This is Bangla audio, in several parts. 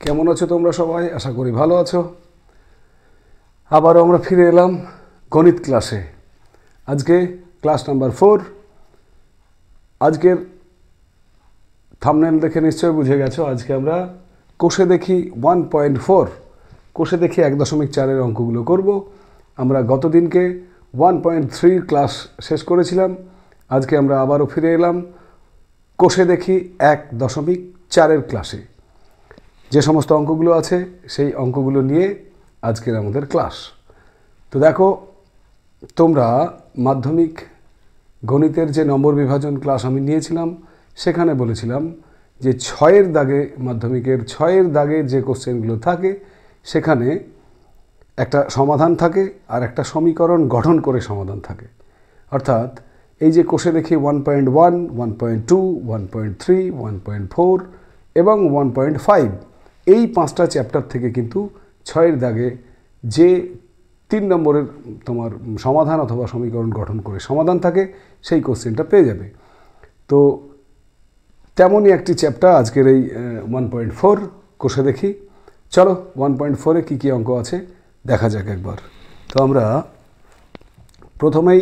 কেমন আছো তোমরা সবাই? আশা করি ভালো আছো। আবারও আমরা ফিরে এলাম গণিত ক্লাসে। আজকে ক্লাস নাম্বার 4। আজকের থাম্বনেল দেখে নিশ্চয়ই বুঝে গেছো আজকে আমরা কোষে দেখি 1.4 কোষে দেখি 1.4 অঙ্কগুলো করব। আমরা গতদিনকে 1.3 ক্লাস শেষ করেছিলাম। আজকে আমরা আবারও ফিরে এলাম কোষে দেখি 1.4 ক্লাসে। যে সমস্ত অঙ্কগুলো আছে সেই অঙ্কগুলো নিয়ে আজকের আমাদের ক্লাস। তো দেখো, তোমরা মাধ্যমিক গণিতের যে নম্বর বিভাজন ক্লাস আমি নিয়েছিলাম সেখানে বলেছিলাম যে 6-এর দাগে, মাধ্যমিকের 6-এর দাগে যে কোশ্চেনগুলো থাকে সেখানে একটা সমাধান থাকে আর একটা সমীকরণ গঠন করে সমাধান থাকে। অর্থাৎ এই যে কোষে দেখি 1.1, 1.2, 1.3, 1.4 এবং 1.5, এই 5টা চ্যাপ্টার থেকে কিন্তু 6-এর দাগে যে 3 নম্বরের তোমার সমাধান অথবা সমীকরণ গঠন করে সমাধান থাকে সেই কোশ্চেনটা পেয়ে যাবে। তো তেমনই একটি চ্যাপ্টার আজকের এই 1.4 কোষে দেখি। চলো 1.4-এ কী কী অঙ্ক আছে দেখা যাক একবার। তো আমরা প্রথমেই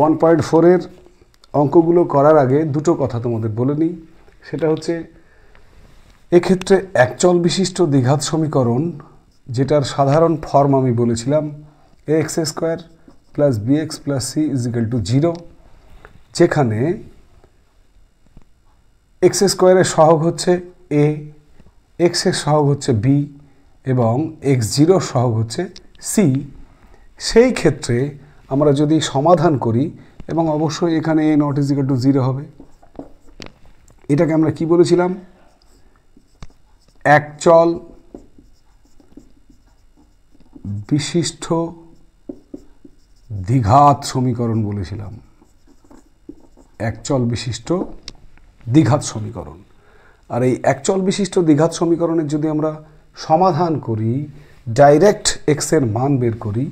1.4-এর অঙ্কগুলো করার আগে দুটো কথা তোমাদের বলে নিই। সেটা হচ্ছে, এক্ষেত্রে একচল বিশিষ্ট দ্বিঘাত সমীকরণ, যেটার সাধারণ ফর্ম আমি বলেছিলাম ax² + bx + c = 0, যেখানে x² এর সহগ হচ্ছে a, x এর সহগ হচ্ছে b এবং x0 এর সহগ হচ্ছে c। সেই ক্ষেত্রে আমরা যদি সমাধান করি, এবং অবশ্যই এখানে a ≠ 0 হবে, এটাকে আমরা কি বলেছিলাম? একচল বিশিষ্ট দ্বিঘাত সমীকরণ বলেছিলাম। একচল বিশিষ্ট দ্বিঘাত সমীকরণ। আর এই একচল বিশিষ্ট দ্বিঘাত সমীকরণের যদি আমরা সমাধান করি, ডাইরেক্ট x এর মান বের করি,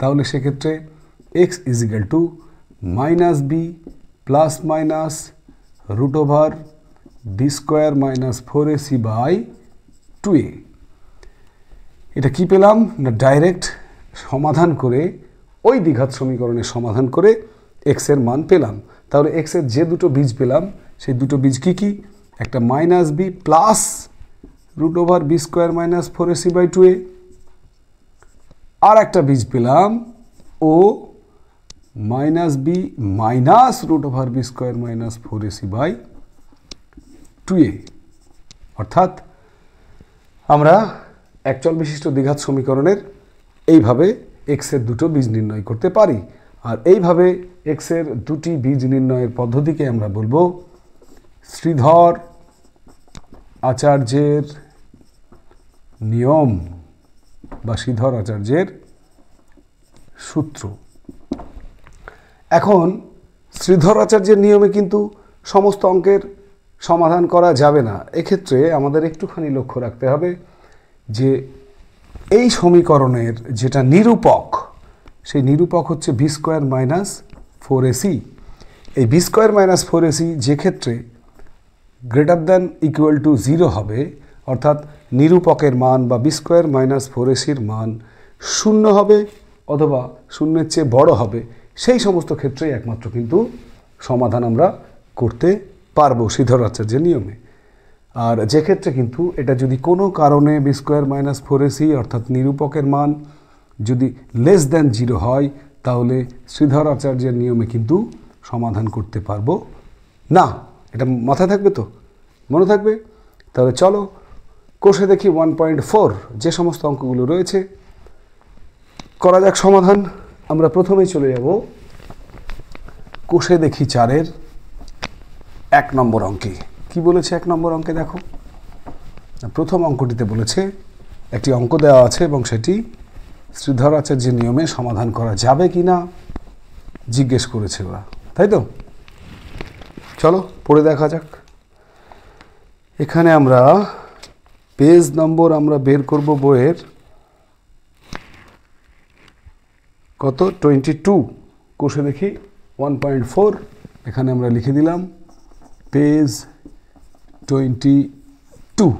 তাহলে সেক্ষেত্রে x = -b ± √b² - 4ac/2a। এটা কি পেলাম না, ডাইরেক্ট সমাধান করে ওই দ্বিঘাত সমীকরণের সমাধান করে x এর মান পেলাম। তাহলে x এর যে দুটো বীজ পেলাম সেই দুটো বীজ কি কি? একটা -b প্লাস √b² - 4ac/2a, আর একটা বীজ পেলাম ও -b মাইনাস √b² - 4ac/2a। অর্থাৎ আমরা একচল বিশিষ্ট দ্বিঘাত সমীকরণের এইভাবে x এর দুটো বীজ নির্ণয় করতে পারি। আর এইভাবে x এর দুটি বীজ নির্ণয়ের পদ্ধতিকে আমরা বলবো শ্রীধর আচার্যের নিয়ম বা শ্রীধর আচার্যের সূত্র। এখন শ্রীধর আচার্যের নিয়মে কিন্তু সমস্ত অঙ্কের সমাধান করা যাবে না। এক্ষেত্রে আমাদের একটুখানি লক্ষ্য রাখতে হবে যে এই সমীকরণের যেটা নিরূপক, সেই নিরূপক হচ্ছে b² - 4ac। এই b² - 4ac যে ক্ষেত্রে > 0 হবে, অর্থাৎ নিরূপকের মান বা b² - 4ac-র মান 0 হবে অথবা 0-এর চেয়ে বড় হবে, সেই সমস্ত ক্ষেত্রেই একমাত্র কিন্তু সমাধান আমরা করতে পারবো শ্রীধর আচার্যের নিয়মে। আর যে ক্ষেত্রে কিন্তু এটা যদি কোনো কারণে b² - 4ac অর্থাৎ নিরূপকের মান যদি <0 হয়, তাহলে শ্রীধর আচার্যের নিয়মে কিন্তু সমাধান করতে পারবো না। এটা মাথায় থাকবে তো? মনে থাকবে? তাহলে চলো কোষে দেখি 1.4 যে সমস্ত অঙ্কগুলো রয়েছে করা যাক সমাধান। আমরা প্রথমেই চলে যাব কোষে দেখি 4-এর 1 নম্বর অঙ্কে। কি বলেছে 1 নম্বর অঙ্কে? দেখো, প্রথম অঙ্কটিতে বলেছে একটি অঙ্ক দেওয়া আছে এবং সেটি শ্রীধর আচার্যের নিয়মে সমাধান করা যাবে কি না জিজ্ঞেস করেছে ওরা, তাই তো? চলো পড়ে দেখা যাক। এখানে আমরা পেজ নম্বর আমরা বের করব বইয়ের কত, 22। কোষে দেখি 1.4, এখানে আমরা লিখে দিলাম পেজ 22।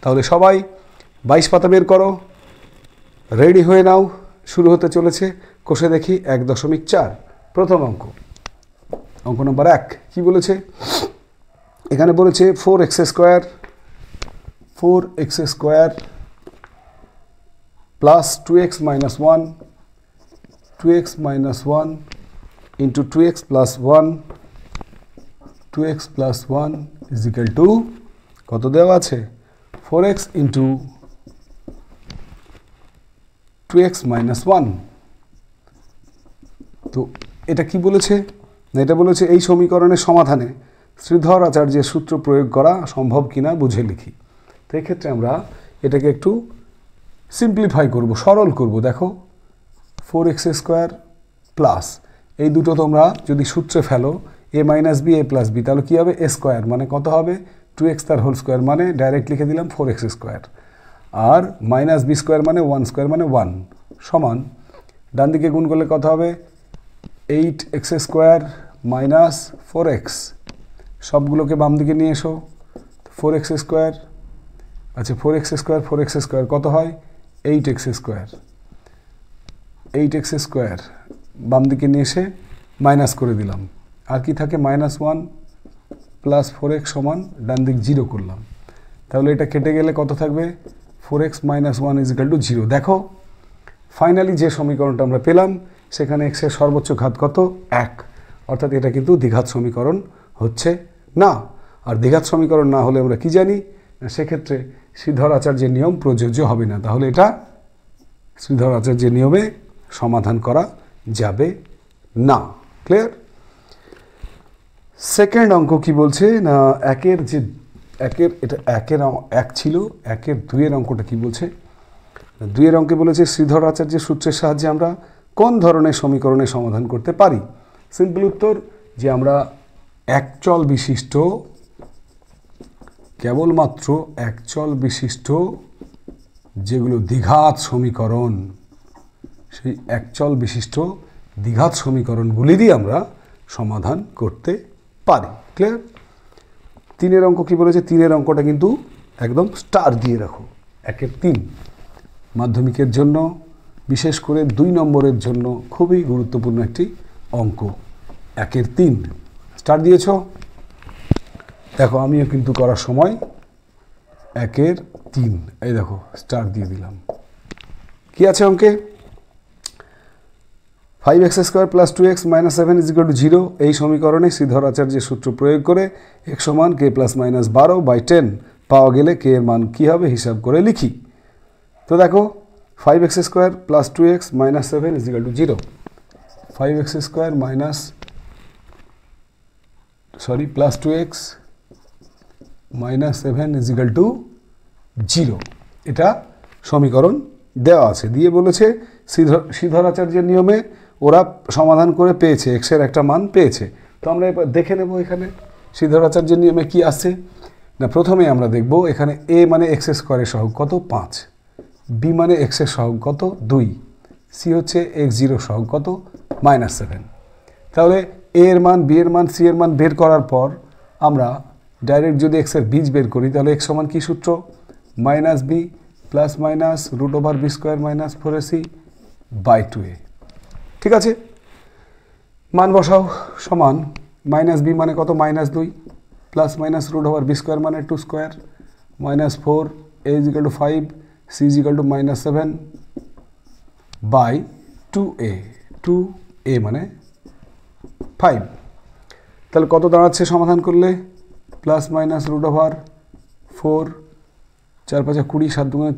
তাহলে সবাই 22 পাতা বের করো, রেডি হয়ে নাও, শুরু হতে চলেছে। কষে দেখি 1.4 প্রথম অঙ্ক, অঙ্ক নম্বর 1 কি বলেছে? এখানে বলেছে 4x square plus 2x minus 1 into 2x plus 1 is equal two কত দেওয়া আছে? 4x into 2x minus 1। তো এটা কি বলেছে? না, এটা বলেছে এই সমীকরণের সমাধানে শ্রীধর আচার্যের সূত্র প্রয়োগ করা সম্ভব কিনা বুঝে লিখি। তো এক্ষেত্রে আমরা এটাকে একটু সিম্পলিফাই করব, সরল করব। দেখো 4x স্কোয়ার প্লাস এই দুটো তোমরা যদি সূত্রে ফেলো a minus b a plus b, তাহলে কী হবে? a স্কোয়ার মানে কত হবে? 2x তার হোল স্কোয়ার মানে ডাইরেক্ট লিখে দিলাম 4x স্কোয়ার, আর মাইনাস বি স্কোয়ার মানে 1 স্কোয়ার মানে 1 সমান ডান দিকে গুণ করলে কত হবে? 8x স্কোয়ার মাইনাস 4x, সবগুলোকে বাম দিকে নিয়ে এসো। 4x স্কোয়ার, আচ্ছা 4x স্কোয়ার কত হয়? 8x স্কোয়ার বাম দিকে নিয়ে এসে মাইনাস করে দিলাম, আর কি থাকে? মাইনাস 1 প্লাস 4x সমান ডান দিক 0 করলাম, তাহলে এটা কেটে গেলে কত থাকবে? 4x minus 1 is equal two 0। দেখো ফাইনালি যে সমীকরণটা আমরা পেলাম সেখানে x এর সর্বোচ্চ ঘাত কত? 1, অর্থাৎ এটা কিন্তু দ্বিঘাত সমীকরণ হচ্ছে না। আর দ্বিঘাত সমীকরণ না হলে আমরা কি জানি? সেক্ষেত্রে শ্রীধর আচার্যের নিয়ম প্রযোজ্য হবে না, তাহলে এটা শ্রীধর আচার্যের নিয়মে সমাধান করা যাবে না। ক্লিয়ার? সেকেন্ড অঙ্ক কি বলছে? না এটা এক ছিল, 2 অঙ্কটা কি বলছে? 2 অঙ্কে বলেছে শ্রীধর আচার্যের সূত্রের সাহায্যে আমরা কোন ধরনের সমীকরণের সমাধান করতে পারি? সিম্পল উত্তর যে আমরা একচল বিশিষ্ট, কেবলমাত্র একচল বিশিষ্ট যেগুলো দ্বিঘাত সমীকরণ, সেই একচল বিশিষ্ট দ্বিঘাত সমীকরণগুলিরই আমরা সমাধান করতে পারি। ক্লিয়ার? 3 অঙ্ক কি বলেছে? 3 অঙ্কটা কিন্তু একদম স্টার দিয়ে রাখো। 1-3 মাধ্যমিকের জন্য, বিশেষ করে 2 নম্বরের জন্য খুবই গুরুত্বপূর্ণ একটি অঙ্ক। 1-3 স্টার দিয়েছ? দেখো আমিও কিন্তু করার সময় 1-3 এই দেখো স্টার দিয়ে দিলাম। কি আছে অঙ্কে? 5x square plus 2x minus 7 is equal two 0। এই সমীকরণে শ্রীধর আচার্যের সূত্র প্রয়োগ করে x সমান k প্লাস মাইনাস 12/10 পাওয়া গেলে k এর মান কী হবে হিসাব করে লিখি। তো দেখো 5x square plus 2x minus 7 is equal two 0। 5x square plus 2x minus 7 is equal two 0। এটা সমীকরণ দেওয়া আছে, দিয়ে বলেছে শ্রীধর আচার্যের নিয়মে ওরা সমাধান করে পেয়েছে, x এর একটা মান পেয়েছে। তো আমরা এবার দেখে নেব এখানে শ্রীধর আচার্যের নিয়মে কি আসছে। না, প্রথমে আমরা দেখব এখানে a মানে x স্কোয়ারের সহগ কত? 5, b মানে x এর সহগ কত? 2, c হচ্ছে x0 সহগ কত? -7। তাহলে a এর মান, b এর মান, c এর মান বের করার পর আমরা ডাইরেক্ট যদি x এর বীজ বের করি তাহলে x সমান কি সূত্র? Minus b plus minus √b square minus 4ac/2a। ঠিক আছে, মান বসাও। সমান মাইনাস b মানে কত? -2 প্লাস মাইনাস √b স্কোয়ার মানে 2 square minus 4, a is equal two 5, c is equal two -7/2a। 2a মানে 5। তাহলে কত দাঁড়াচ্ছে সমাধান করলে? প্লাস মাইনাস √4, 4×5 = 20, 7×2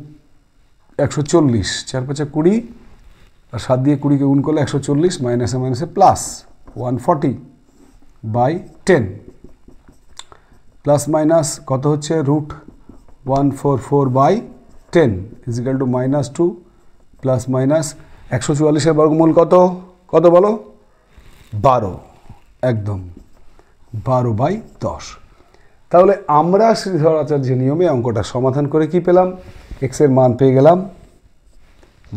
= 140, 4×5 = 20 আর 7 দিয়ে 20কে গুণ করলে 140, মাইনাসে মাইনাসে প্লাস 140/10 প্লাস মাইনাস কত হচ্ছে? √144/10 is equal to -2 plus minus 144-এর বর্গমূল কত? কত বলো? 12, একদম 12/10। তাহলে আমরা শ্রীধর আচার্যের নিয়মে অঙ্কটা সমাধান করে কি পেলাম? x এর মান পেয়ে গেলাম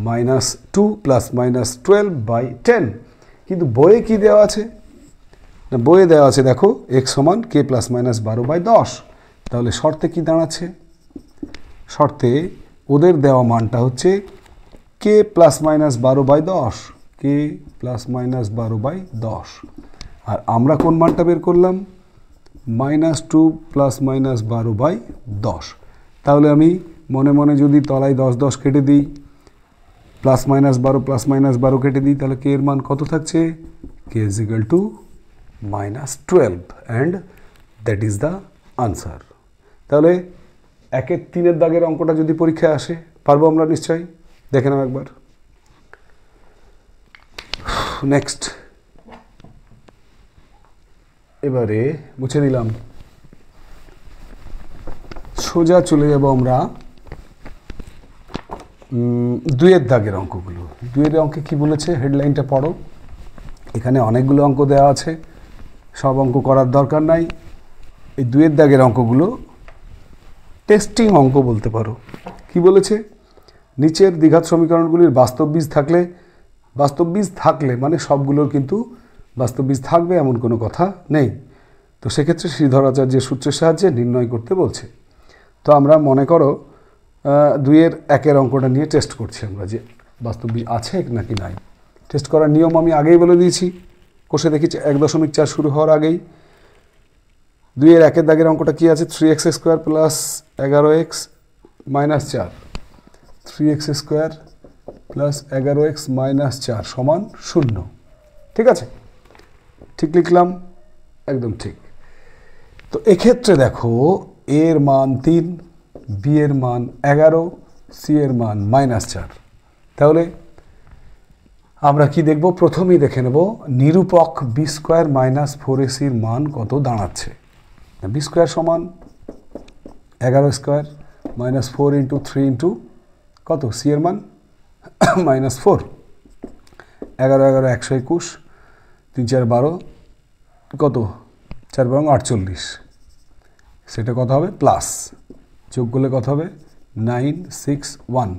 -2 প্লাস মাইনাস 12/10। কিন্তু বইয়ে কি দেওয়া আছে? না, বইয়ে দেওয়া আছে দেখো x সমান k প্লাস মাইনাস 12/10। তাহলে শর্তে কি দাঁড়াচ্ছে? শর্তে ওদের দেওয়া মানটা হচ্ছে k plus minus 12/10, k plus minus 12/10, আর আমরা কোন মানটা বের করলাম? -2 প্লাস মাইনাস 12/10। তাহলে আমি মনে মনে যদি তলায় 10 10 কেটে দিই, প্লাস মাইনাস 12 কেটে দিই, তাহলে কে এর মান কত থাকছে? K is equal to -12, and that is the answer. তাহলে 1 3 দাগের অঙ্কটা যদি পরীক্ষায় আসে, পারবো আমরা নিশ্চয়ই। দেখে নাও একবার। নেক্সট, এবারে মুছে দিলাম, সোজা চলে যাব আমরা 2 দাগের অঙ্কগুলো। 2 অঙ্কে কি বলেছে হেডলাইনটা পড়ো। এখানে অনেকগুলো অঙ্ক দেওয়া আছে, সব অঙ্ক করার দরকার নাই। এই 2 দাগের অঙ্কগুলো টেস্টিং অঙ্ক বলতে পারো। কি বলেছে? নিচের দ্বিঘাত সমীকরণগুলির বাস্তব বীজ থাকলে মানে সবগুলোর কিন্তু বাস্তব বীজ থাকবে এমন কোনো কথা নেই। তো সেক্ষেত্রে শ্রীধরাচার্যের সূত্রের সাহায্যে নির্ণয় করতে বলছে। তো আমরা মনে করো 2-1 অঙ্কটা নিয়ে টেস্ট করছি আমরা, যে বাস্তব বীজ আছে নাকি নাই। টেস্ট করার নিয়ম আমি আগেই বলে দিয়েছি, কোষে দেখি 1.4 শুরু হওয়ার আগেই। 2-1 দাগের অঙ্কটা কি আছে? 3x² plus 11x minus 4, 3x² plus 11x minus 4 সমান 0। ঠিক আছে, ঠিক লিখলাম, একদম ঠিক। তো এক্ষেত্রে দেখো এর মান 3, বি এর মান 11, সি এর মান -4। তাহলে আমরা কি দেখব? প্রথমেই দেখে নেব নিরূপক b² মাইনাস 4ac এর মান কত দাঁড়াচ্ছে। b² সমান 11² মাইনাস 4 ইন্টু 3 ইন্টু কত? সি এর মান -4, 11 11 121, 3 4 12, কত? 4 12 48, সেটা কত হবে? প্লাস যোগ করলে কত হবে? 961।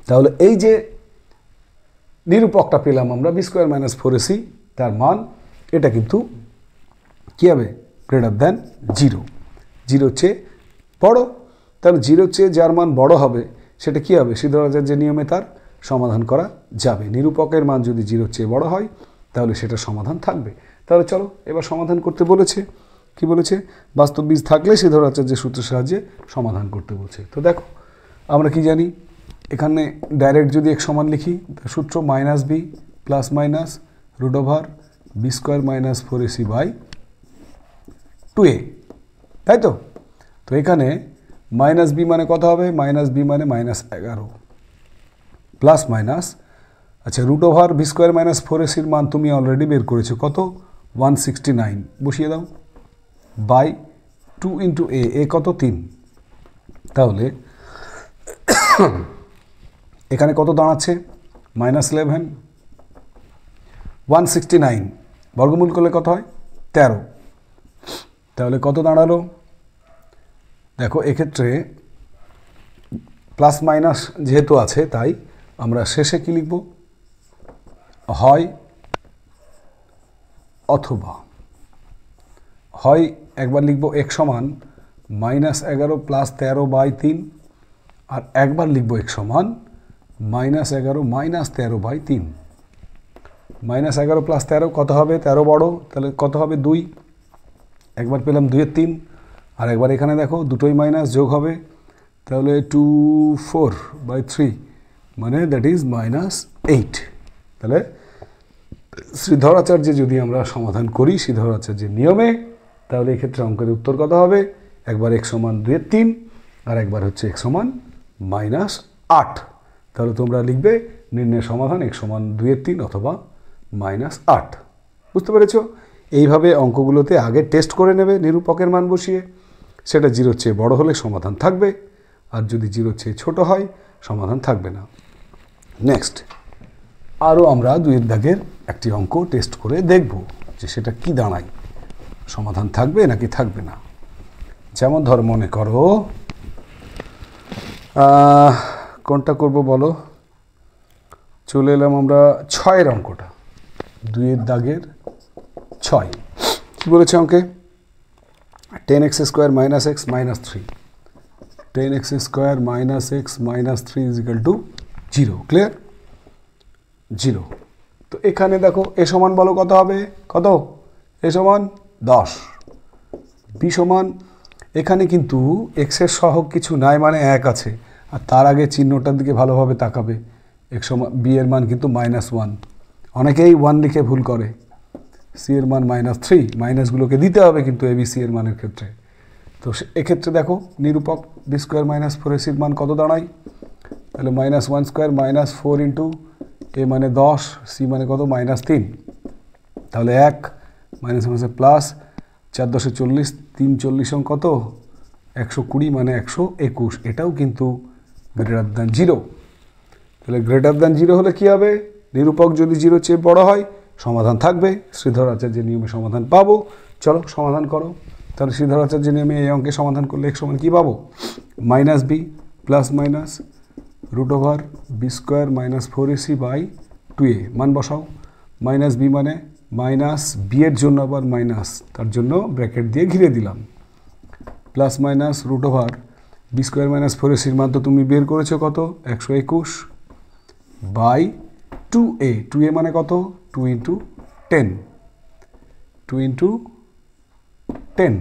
তাহলে এই যে নিরূপকটা পেলাম আমরা b² মাইনাস 4ac, তার মান এটা কিন্তু কী হবে? গ্রেটার দ্যান 0, 0 চেয়ে বড়। তাহলে 0 চেয়ে যার মান বড় হবে সেটা কী হবে? শ্রীধরাচার্যের নিয়মে তার সমাধান করা যাবে। নিরূপকের মান যদি 0 চেয়ে বড় হয় তাহলে সেটা সমাধান থাকবে। তাহলে চলো এবার সমাধান করতে বলেছে। কি বলেছে? বাস্তব বীজ থাকলে শ্রীধরাচার্যের সূত্রের সাহায্যে সমাধান করতে বলছে। তো দেখো আমরা কি জানি, এখানে ডাইরেক্ট যদি এক সমান লিখি, সূত্র -b plus minus √b² minus 4ac by 2a, তাই তো? তো এখানে -b মানে কত হবে? -b মানে -11 প্লাস মাইনাস, আচ্ছা √b² মাইনাস 4ac এর মান তুমি অলরেডি বের করেছো, কত? 169, বসিয়ে দাও, বাই 2 ইন্টু এ কত? 3। তাহলে এখানে কত দাঁড়াচ্ছে? -11, 169 বর্গমূল করলে কত হয়? 13। তাহলে কত দাঁড়ালো? দেখো এক্ষেত্রে প্লাস মাইনাস যেহেতু আছে তাই আমরা শেষে কি লিখব? হয় অথবা। হয় একবার লিখব x সমান -11 প্লাস 13/3, আর একবার লিখব x সমান -11 মাইনাস 13/3। -11 প্লাস 13 কত হবে? 13 বড়, তাহলে কত হবে? 2। একবার পেলাম 2 এর 3, আর একবার এখানে দেখো দুটোই মাইনাস যোগ হবে, তাহলে 24/3 মানে দ্যাট ইজ -8। তাহলে শ্রীধরাচার্যে যদি আমরা সমাধান করি শ্রীধরাচার্যের নিয়মে, তাহলে এক্ষেত্রে অঙ্কের উত্তর কত হবে? একবার x সমান 2 এর 3, আর একবার হচ্ছে x সমান -8। তাহলে তোমরা লিখবে নির্ণয়ের সমাধান x সমান 2 এর 3 অথবা -8। বুঝতে পেরেছো? এইভাবে অঙ্কগুলোতে আগে টেস্ট করে নেবে নিরূপকের মান বসিয়ে, সেটা 0 চেয়ে বড় হলে সমাধান থাকবে, আর যদি 0 চেয়ে ছোট হয় সমাধান থাকবে না। নেক্সট, আরও আমরা 2 দাগের একটি অঙ্ক টেস্ট করে দেখব যে সেটা কি দাঁড়ায়, সমাধান থাকবে নাকি থাকবে না। যেমন ধর মনে করো কোনটা করব বলো, চলে এলাম আমরা 6 অঙ্কটা, 2 দাগের 6। কি বলেছে অঙ্কে? 10x square minus x minus 3, 10x square minus x minus 3 is equal two 0। Clear? 0। তো এখানে দেখো এ সমান বলো কত হবে? কত? এ সমান 10, বি সমান, এখানে কিন্তু এক্সের সহগ কিছু নাই মানে 1 আছে, আর তার আগে চিহ্নটার দিকে ভালোভাবে তাকাবে। এক্স সমান বি এর মান কিন্তু -1, অনেকেই 1 লিখে ভুল করে। সি এর মান -3, মাইনাসগুলোকে দিতে হবে কিন্তু এবিসি এর মানের ক্ষেত্রে। তো এক্ষেত্রে দেখো নিরূপক বি স্কোয়ার মাইনাস 4ac মান কত দাঁড়ায়? তাহলে -1 স্কোয়ার মাইনাস 4 ইন্টু এ মানে 10, সি মানে কত? -3। তাহলে 1 মাইনাস মাইনাসে প্লাস, 4 10 40, 3 40 কত? 120 মানে 121। এটাও কিন্তু গ্রেটার দ্যান 0। তাহলে গ্রেটার দ্যান 0 হলে কী হবে? নিরূপক যদি 0 চেয়ে বড় হয় সমাধান থাকবে। শ্রীধর আচার্যের নিয়মে সমাধান পাবো। চলো সমাধান করো। তাহলে শ্রীধর আচার্যের নিয়মে এই অঙ্কে সমাধান করলে x সমান কী পাবো? -b plus minus √ b square minus 4ac by 2a। মান বসাও। -b মানে মাইনাস, বি এর জন্য আবার মাইনাস, তার জন্য ব্র্যাকেট দিয়ে ঘিরে দিলাম, plus minus √ b square minus 4ac মান তো তুমি বের করেছো কত? 121 বাই 2a। 2a মানে কত? 2 ইন্টু 10, 2 ইন্টু 10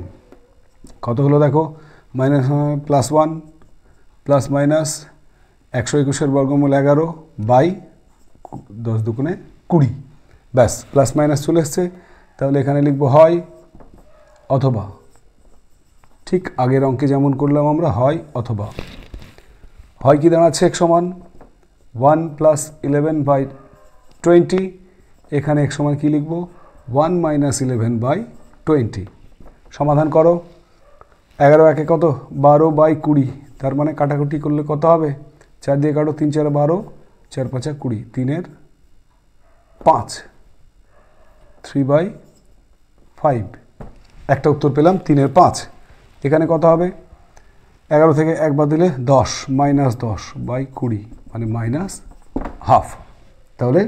কত হলো দেখো? মাইনাস প্লাস 1 প্লাস মাইনাস 121 বর্গমূল 11 বাই 10 দুগুণে 20। ব্যাস, প্লাস মাইনাস চলে এসছে। তাহলে এখানে লিখবো হয় অথবা। ঠিক আগের অঙ্কে যেমন করলাম আমরা, হয় অথবা। হয় কি দাঁড়াচ্ছে? x সমান 1 প্লাস 11 বাই 20। এখানে x সমান কী লিখবো? 1 মাইনাস 11 বাই 20। সমাধান করো। 11 একে কত? 12 বাই 20। তার মানে কাটাকুটি করলে কত হবে? 4 দিয়ে কাটো, 3 4 12, 4 5 20, 3 এর 5, 3 বাই 5। একটা উত্তর পেলাম 3 এর 5। এখানে কত হবে? 11 থেকে 1 বাদ দিলে 10, মাইনাস 10 বাই 20 মানে -1/2। তাহলে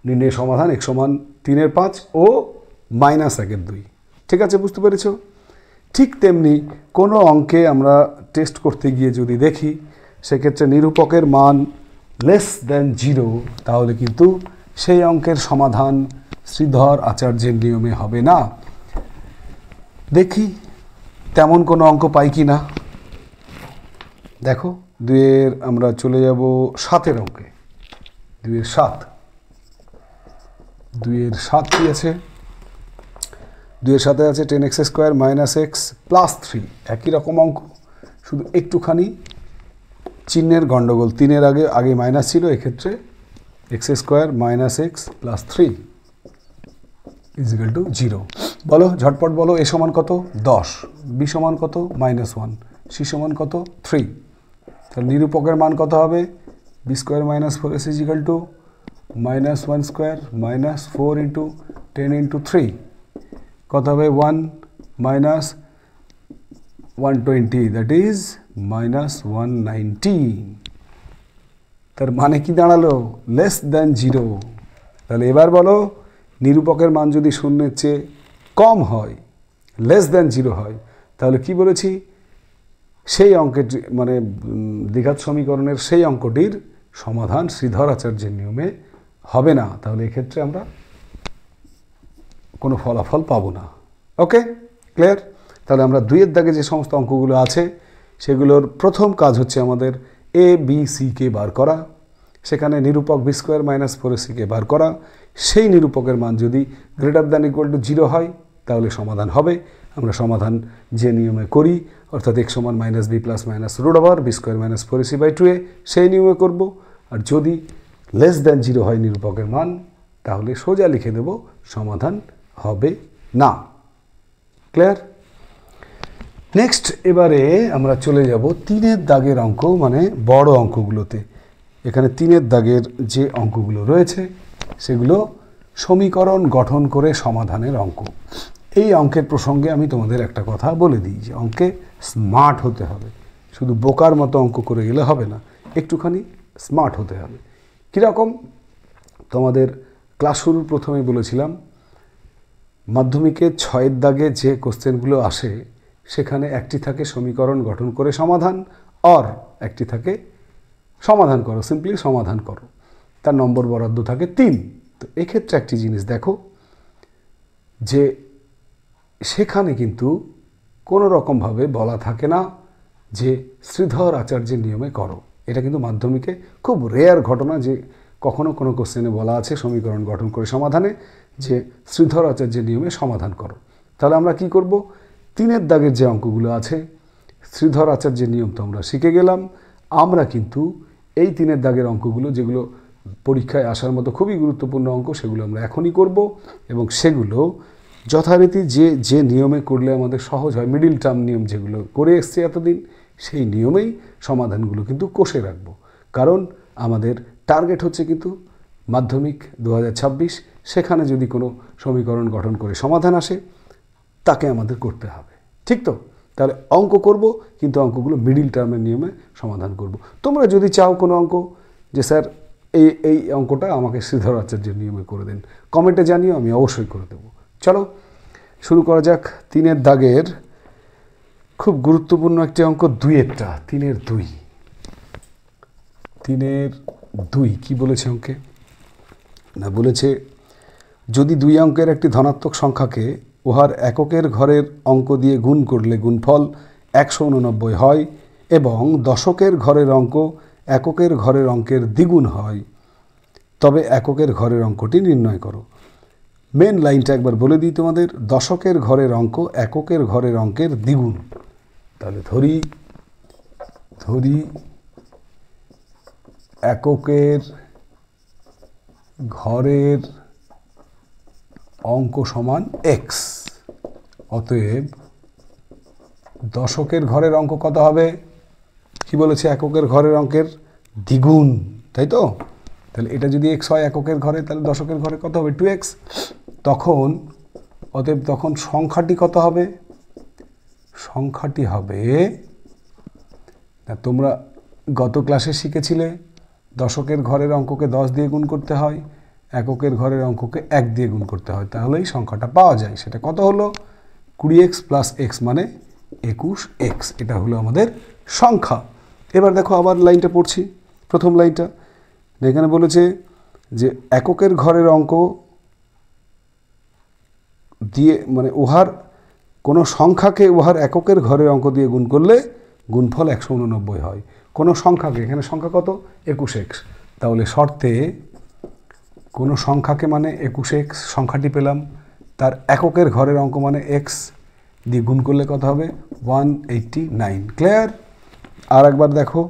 নির্ণয় সমাধান x সমান 3 এর 5 ও -1/2। ঠিক আছে, বুঝতে পেরেছ? ঠিক তেমনি কোনো অঙ্কে আমরা টেস্ট করতে গিয়ে যদি দেখি সেক্ষেত্রে নিরূপকের মান লেস দ্যান 0, তাহলে কিন্তু সেই অঙ্কের সমাধান শ্রীধর আচার্যের নিয়মে হবে না। দেখি তেমন কোনো অঙ্ক পাই কি না। দেখো 2-এর আমরা চলে যাব 7-এর অঙ্কে। 2-এর 7, 2-এর 7 কি আছে? 2-এর 7-এ আছে 10x square minus x plus 3। একই রকম অঙ্ক, শুধু একটুখানি চিহ্নের গণ্ডগোল। 3-এর আগে মাইনাস ছিল, এক্ষেত্রে x square minus x plus 3 is equal two 0। বলো ঝটপট বলো, এ সমান কত? 10, বি সমান কত? -1, সি সমান কত? 3। তাহলে নিরূপকের মান কত হবে? B square minus 4ac is equal to -1 square minus 4 into 10 into 3 কত হবে? 1 মাইনাস 120, দ্যাট ইজ -190। তার মানে কি দাঁড়ালো? Less than 0। তাহলে এবার বলো, নিরূপকের মান যদি 0-এর চেয়ে কম হয়, লেস দ্যান 0 হয়, তাহলে কি বলেছি? সেই অঙ্কের মানে দ্বিঘাত সমীকরণের সেই অঙ্কটির সমাধান শ্রীধর আচার্যের নিয়মে হবে না। তাহলে এক্ষেত্রে আমরা কোনো ফলাফল পাবো না। ওকে, ক্লিয়ার? তাহলে আমরা 2-এর দাগে যে সমস্ত অঙ্কগুলো আছে সেগুলোর প্রথম কাজ হচ্ছে আমাদের এ বি সিকে বার করা। সেখানে নিরূপক বি স্কোয়ার মাইনাস 4ac-কে বার করা। সেই নিরূপকের মান যদি গ্রেটার দ্যান ইকুয়াল টু 0 হয় তাহলে সমাধান হবে। আমরা সমাধান যে নিয়মে করি, অর্থাৎ x সমান -b plus minus √ b square minus 4ac by 2a, সেই নিয়মে করব। আর যদি লেস দ্যান 0 হয় নিরূপকের মান, তাহলে সোজা লিখে দেব সমাধান হবে না। ক্লিয়ার? নেক্সট এবারে আমরা চলে যাব 3-এর দাগের অঙ্ক, মানে বড় অঙ্কগুলোতে। এখানে 3-এর দাগের যে অঙ্কগুলো রয়েছে সেগুলো সমীকরণ গঠন করে সমাধানের অঙ্ক। এই অঙ্কের প্রসঙ্গে আমি তোমাদের একটা কথা বলে দিই যে অঙ্কে স্মার্ট হতে হবে। শুধু বোকার মতো অঙ্ক করে গেলে হবে না, একটুখানি স্মার্ট হতে হবে। কীরকম? তোমাদের ক্লাস শুরুর প্রথমেই বলেছিলাম মাধ্যমিকে 6 দাগে যে কোশ্চেনগুলো আসে সেখানে একটি থাকে সমীকরণ গঠন করে সমাধান, আর একটি থাকে সমাধান করো, সিম্পলি সমাধান করো, তার নম্বর বরাদ্দ থাকে 3। তো এক্ষেত্রে একটি জিনিস দেখো যে সেখানে কিন্তু কোনো রকমভাবে বলা থাকে না যে শ্রীধর আচার্যের নিয়মে করো। এটা কিন্তু মাধ্যমিকে খুব রেয়ার ঘটনা যে কখনো কোনো কোশ্চেনে বলা আছে সমীকরণ গঠন করে সমাধানে যে শ্রীধর আচার্যের নিয়মে সমাধান করো। তাহলে আমরা কি করব, 3 দাগের যে অঙ্কগুলো আছে শ্রীধর আচার্যের নিয়ম তো আমরা শিখে গেলাম। আমরা কিন্তু এই 3 দাগের অঙ্কগুলো যেগুলো পরীক্ষায় আসার মতো খুবই গুরুত্বপূর্ণ অঙ্ক সেগুলো আমরা এখনই করব, এবং সেগুলো যথারীতি যে নিয়মে করলে আমাদের সহজ হয়, মিডিল টার্ম নিয়ম যেগুলো করে এসছে এতদিন, সেই নিয়মেই সমাধানগুলো কিন্তু কষে রাখবো। কারণ আমাদের টার্গেট হচ্ছে কিন্তু মাধ্যমিক 2026, সেখানে যদি কোনো সমীকরণ গঠন করে সমাধান আসে তাকে আমাদের করতে হবে, ঠিক তো? তাহলে অঙ্ক করব, কিন্তু অঙ্কগুলো মিডিল টার্মের নিয়মে সমাধান করব। তোমরা যদি চাও কোনো অঙ্ক যে স্যার এই অঙ্কটা আমাকে শ্রীধর আচার্যের নিয়মে করে দিন, কমেন্টে জানিও, আমি অবশ্যই করে দেবো। চলো শুরু করা যাক 3 দাগের খুব গুরুত্বপূর্ণ একটি অঙ্ক 2-এরটা। 3-2 কি বলেছে অঙ্কে? না বলেছে যদি 2 অঙ্কের একটি ধনাত্মক সংখ্যাকে উহার এককের ঘরের অঙ্ক দিয়ে গুণ করলে গুণফল 189 হয় এবং দশকের ঘরের অঙ্ক এককের ঘরের অঙ্কের দ্বিগুণ হয়, তবে এককের ঘরের অঙ্কটি নির্ণয় করো। মেন লাইনটা একবার বলে দিই তোমাদের, দশকের ঘরের অঙ্ক এককের ঘরের অঙ্কের দ্বিগুণ। তাহলে ধরি এককের ঘরের অঙ্ক সমান x, অতএব দশকের ঘরের অঙ্ক কত হবে? কি বলেছে? এককের ঘরের অঙ্কের দ্বিগুণ, তাই তো? তাহলে এটা যদি x হয় এককের ঘরে, তাহলে দশকের ঘরে কত হবে? 2x। অতএব তখন সংখ্যাটি কত হবে? সংখ্যাটি হবে, তোমরা গত ক্লাসে শিখেছিলে দশকের ঘরের অঙ্ককে 10 দিয়ে গুণ করতে হয়, এককের ঘরের অঙ্ককে 1 দিয়ে গুণ করতে হয়, তাহলেই সংখ্যাটা পাওয়া যায়। সেটা কত হলো? 20x প্লাস x মানে 21x। এটা হলো আমাদের সংখ্যা। এবার দেখো আবার লাইনটা পড়ছি, প্রথম লাইনটা। এখানে বলেছে যে এককের ঘরের অঙ্ক দিয়ে মানে উহার কোনো সংখ্যাকে উহার এককের ঘরের অঙ্ক দিয়ে গুণ করলে গুণফল 189 হয়। কোনো সংখ্যাকে, এখানে সংখ্যা কত? 21x। তাহলে শর্তে কোনো সংখ্যাকে মানে 21x সংখ্যাটি পেলাম, তার এককের ঘরের অঙ্ক মানে x দিয়ে গুণ করলে কত হবে? 189। ক্লিয়ার? আর একবার দেখো,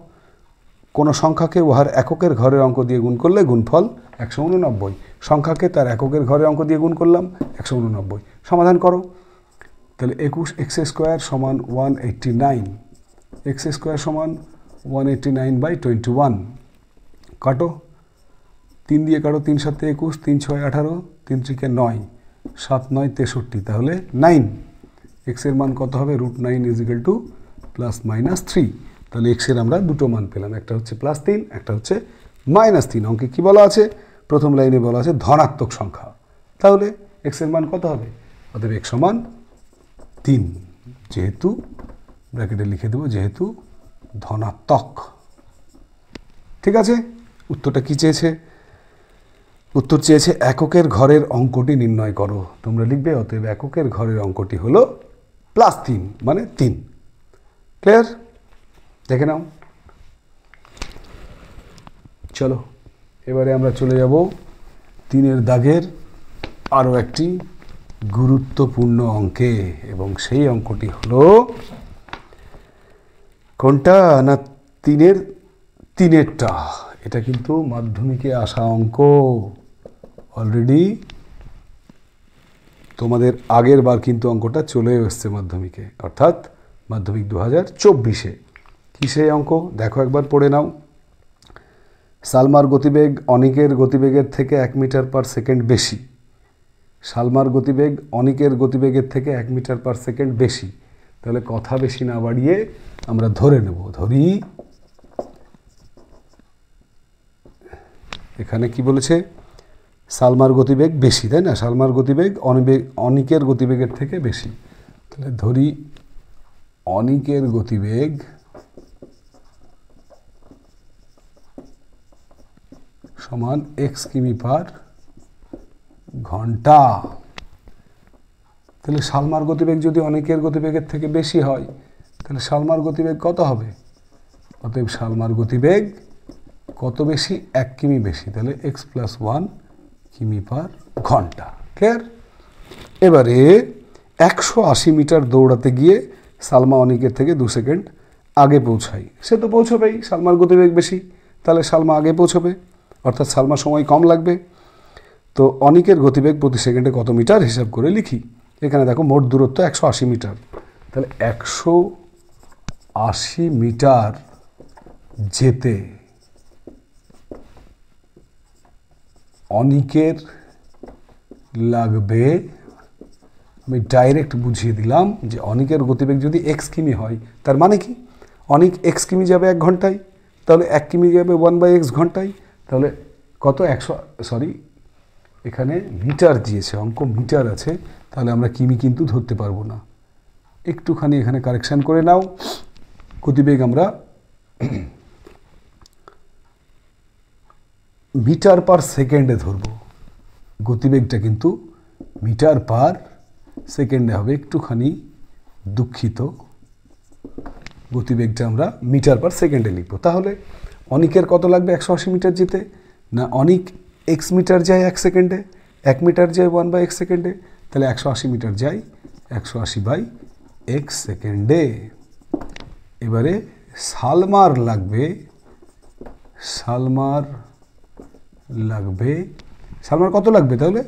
কোনো সংখ্যাকে উহার এককের ঘরের অঙ্ক দিয়ে গুণ করলে গুণফল 189। সংখ্যাকে তার এককের ঘরের অঙ্ক দিয়ে গুণ করলাম 189। সমাধান করো। তাহলে 21x² সমান 189, x² সমান 189/21। কাটো, 3 দিয়ে কাটো, 3 7 21, 3 6 18, 3 3 9, 7 9 63, তাহলে 9। x এর মান কত হবে? √9 = +-3। তাহলে x এর আমরা দুটো মান পেলাম, একটা হচ্ছে +3, একটা হচ্ছে -3। অঙ্কে কি বলা আছে? প্রথম লাইনে বলা আছে ধনাত্মক সংখ্যা, তাহলে x এর মান কত হবে? অতএব x সমান 3, যেহেতু ব্র্যাকেটে লিখে দেবো যেহেতু ধনাত্মক। ঠিক আছে? উত্তরটা কি চেয়েছে? উত্তর চেয়েছে এককের ঘরের অঙ্কটি নির্ণয় করো। তোমরা লিখবে অতএব এককের ঘরের অঙ্কটি হলো +3 মানে 3। ক্লিয়ার? দেখে নাও। চলো এবারে আমরা চলে যাব 3 দাগের আরও একটি গুরুত্বপূর্ণ অঙ্কে, এবং সেই অঙ্কটি হলো কোনটা? না 3-3টা। এটা কিন্তু মাধ্যমিকে আসা অঙ্ক। অলরেডি তোমাদের আগের বার কিন্তু অঙ্কটা চলে এসছে মাধ্যমিকে, অর্থাৎ মাধ্যমিক 2024-এ। কি সেই অঙ্ক? দেখো একবার পড়ে নাও। সালমার গতিবেগ অনিকের গতিবেগের থেকে 1 মিটার/সেকেন্ড বেশি। সালমার গতিবেগ অনিকের গতিবেগের থেকে 1 মিটার/সেকেন্ড বেশি। তাহলে কথা বেশি না বাড়িয়ে আমরা ধরে নেব। ধরি এখানে কি বলেছে? সালমার গতিবেগ বেশি, তাই না? সালমার গতিবেগ অনিকের গতিবেগের থেকে বেশি। তাহলে ধরি অনিকের গতিবেগ সমান এক্স কিমি পার ঘন্টা। তাহলে সালমার গতিবেগ যদি অনিকের গতিবেগের থেকে বেশি হয় তাহলে সালমার গতিবেগ কত হবে? অতএব সালমার গতিবেগ কত বেশি? 1 কিমি বেশি। তাহলে এক্স প্লাস 1 কিমি পার ঘন্টা। ক্লিয়ার? এবারে 180 মিটার দৌড়াতে গিয়ে সালমা অনিকের থেকে 2 সেকেন্ড আগে পৌঁছায়। সে তো পৌঁছবেই, সালমার গতিবেগ বেশি, তাহলে সালমা আগে পৌঁছবে, অর্থাৎ সালমার সময় কম লাগবে। তো অনিকের গতিবেগ প্রতি সেকেন্ডে কত মিটার হিসাব করে লিখি। এখানে দেখো মোট দূরত্ব 180 মিটার। তাহলে 180 মিটার যেতে অনিকের লাগবে, আমি ডাইরেক্ট বুঝিয়ে দিলাম যে অনিকের গতিবেগ যদি এক্স কিমি হয় তার মানে কি? অনিক এক্স কিমি যাবে 1 ঘন্টায়, তাহলে 1 কিমি যাবে 1/x ঘন্টায়। তাহলে কত? 100, সরি এখানে মিটার দিয়েছে, অঙ্ক মিটার আছে, তাহলে আমরা কিমি কিন্তু ধরতে পারবো না। একটুখানি এখানে কারেকশান করে নাও। গতিবেগ আমরা মিটার পার সেকেন্ডে ধরব, গতিবেগটা কিন্তু মিটার পার সেকেন্ডে হবে। একটুখানি দুঃখিত, গতিবেগটা আমরা মিটার পার সেকেন্ডে লিখব। তাহলে অনিকের কত লাগবে 180 মিটার যেতে? না, অনিক এক্স মিটার যায় 1 সেকেন্ডে, 1 মিটার যায় 1/x সেকেন্ডে, তাহলে 180 মিটার যায় 180/x সেকেন্ডে। এবারে সালমার লাগবে, সালমার কত লাগবে? তাহলে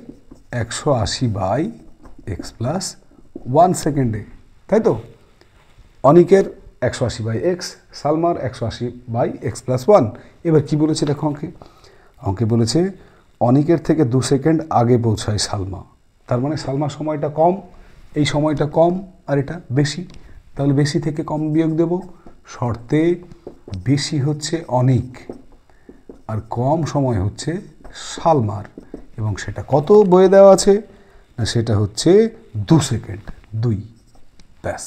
180/x প্লাস 1 সেকেন্ডে, তাই তো? অনিকের 180/x, সালমার 180/x প্লাস 1। এবার কি বলেছে দেখো অঙ্কে বলেছে অনিকের থেকে 2 সেকেন্ড আগে পৌঁছায় সালমা। তার মানে সালমার সময়টা কম, এই সময়টা কম আর এটা বেশি, তাহলে বেশি থেকে কম বিয়োগ দেব। শর্তে বেশি হচ্ছে অনিক আর কম সময় হচ্ছে সালমার, এবং সেটা কত বয়ে দেওয়া আছে? না, সেটা হচ্ছে 2 সেকেন্ড, 2। ব্যাস,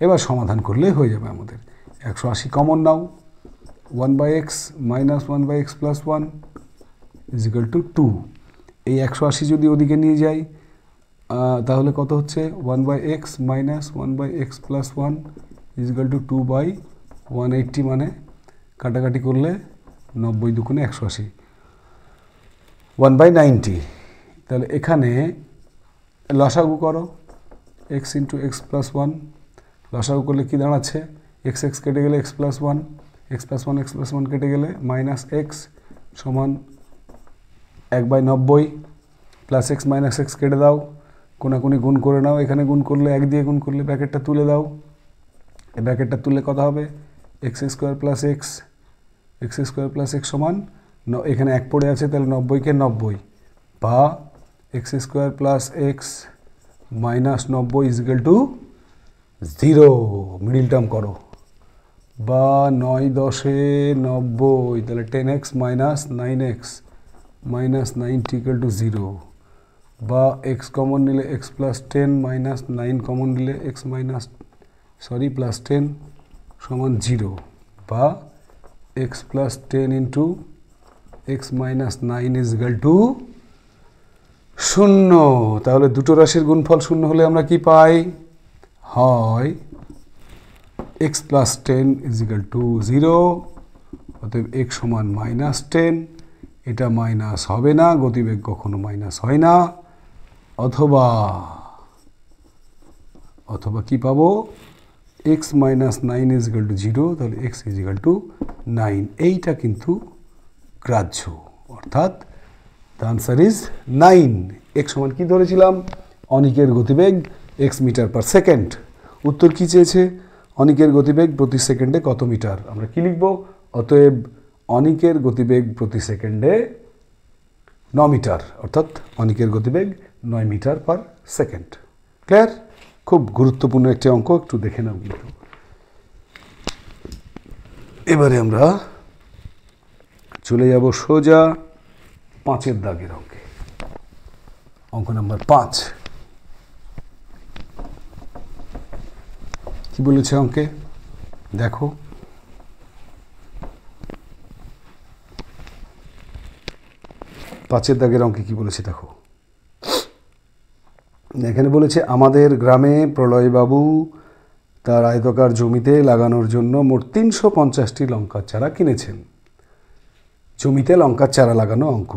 এবার সমাধান করলে হয়ে যাবে আমাদের। 180 common now, 1/x minus 1/x plus 1 is equal to 2। এই 180 যদি ওদিকে নিয়ে যাই তাহলে কত হচ্ছে? 1/x minus 1/x plus 1 is equal two 2/180, মানে কাটাকাটি করলে 90 দুগুণে 180, 1/90। তাহলে এখানে লসাগু করো, x ইন্টু এক্স প্লাস 1, লসাগু করলে কী দাঁড়াচ্ছে? এক্স কেটে গেলে x প্লাস 1, x প্লাস 1 কেটে গেলে মাইনাস x সমান 1/90 প্লাস x মাইনাস x কেটে দাও, কোনাকুনি গুণ করে নাও। এখানে গুণ করলে 1 দিয়ে গুণ করলে ব্র্যাকেটটা তুলে দাও। এই ব্র্যাকেটটা তুললে কত হবে? x² প্লাস x সমান, এখানে 1 পড়ে আছে, তাহলে 90কে 90, বা x² plus x minus 90 is equal two 0। Middle term করো, বা 9×10=90, তাহলে 10x minus 9x minus 90 equal to 0, বা x কমন নিলে x প্লাস 10 মাইনাস 9 কমন নিলে x প্লাস 10 সমান 0, বা x plus 10 into x minus 9 is equal two 0। তাহলে দুটো রাশির গুণফল 0 হলে আমরা কি পাই? হয় x plus 10 is equal two 0, অতএব x সমান -10। এটা মাইনাস হবে না, গতিবেগ কখনো মাইনাস হয় না। অথবা কি পাবো? x minus 9 is equal two 0, তাহলে x ইজ ইকুয়াল টু 9। এইটা কিন্তু গ্রাহ্য, অর্থাৎ দ্য আনসার ইজ 9। x সমান কি ধরেছিলাম? অনিকের গতিবেগ x মিটার পার সেকেন্ড। উত্তর কি চেয়েছে? অনিকের গতিবেগ প্রতি সেকেন্ডে কত মিটার? আমরা কি লিখব? অতএব অনিকের গতিবেগ প্রতি সেকেন্ডে 9 মিটার, অর্থাৎ অনিকের গতিবেগ 9 মিটার পার সেকেন্ড। ক্লিয়ার? খুব গুরুত্বপূর্ণ একটি অঙ্ক, একটু দেখে নাও কিন্তু। এবারে আমরা চলে যাব সোজা 5-এর দাগের অঙ্কে। অঙ্ক নাম্বার 5 কি বলেছে অঙ্কে দেখো। পাঁচের দাগের অঙ্কে কি বলেছে দেখো। এখানে বলেছে আমাদের গ্রামে প্রলয়বাবু তার আয়তকার জমিতে লাগানোর জন্য মোট 350টি লঙ্কার চারা কিনেছেন। জমিতে লঙ্কার চারা লাগানো অঙ্ক।